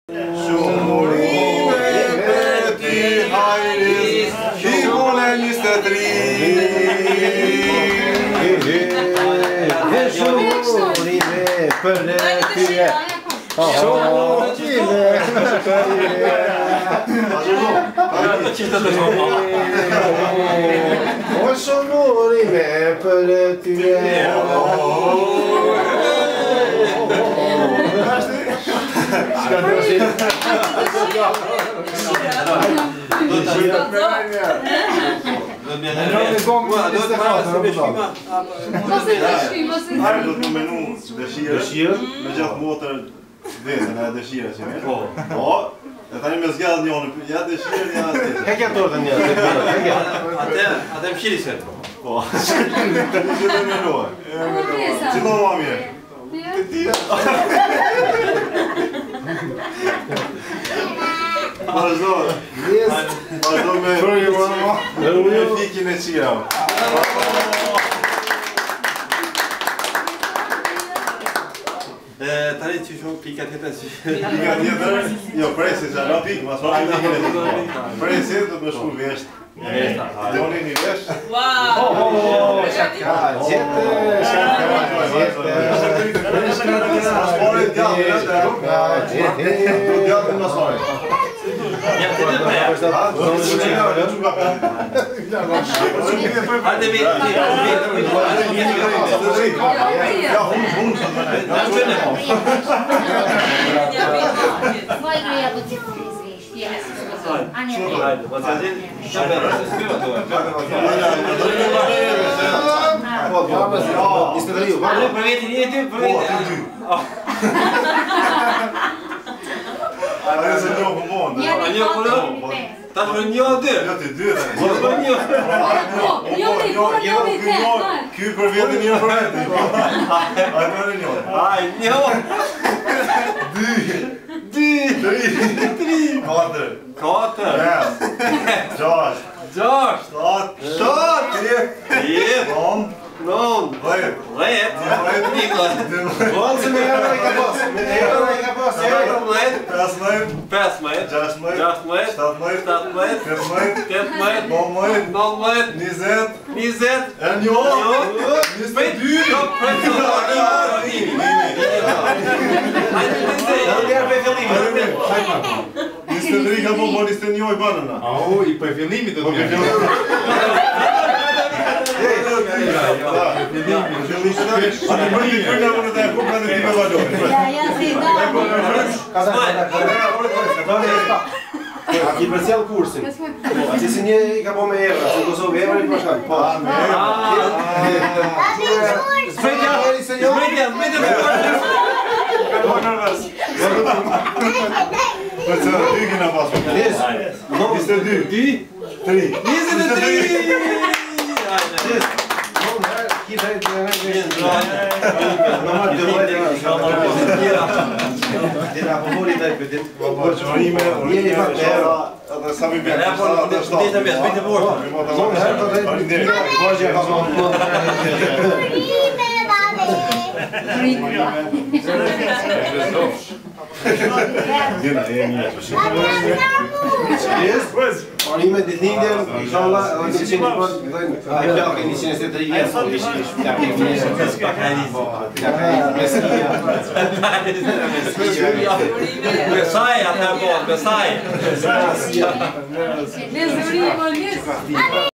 Shumurime për ty hajris, shikun e 23. Shumurime për ty Shumurime për ty Do të menu dëshirë me gjatë motër vetën e dëshirë që me. Po, e tani me zgjallë njënë, ja dëshirë, ja tjetër. Hekja tortën një, Atë më qiri se. Po, që të menuar. Që do ma mirë? Të tia. Vazhdo me fikin e qira. Tani që shumë pika tjetër që... Pika tjetër? Jo, presi që anë pikë, mas ma pikin e tjetër. Presi të më shku vesht. Doni një vesht? Wow! Shaka, gjete, shaka, Ta më një dy? Jo të dy dhe. Ky për vjetin një për vjetin. Ajë në një. Ajë një. Dy. Tri. Katër. Katër. Gjasht. Gjasht. Shtat. Non. Dhejt. Volë se me herë i ka pas. Me herë i ka pas. 15. 23 ka po 21 i banëna. Au, i për fillimit të të A ki përcjell kursin. Ati si një i ka po me evra, se Kosovë evra i përshkan. Po. Zbretja! Për që dy kina pasur. 22. 3. 23! Sa mi bjerë, Dina, e një Parime ditëlindjen, inshallah, edhe 100 për, ai plakë 173 vjet. Mesaj atë po, mesaj. Mesaj.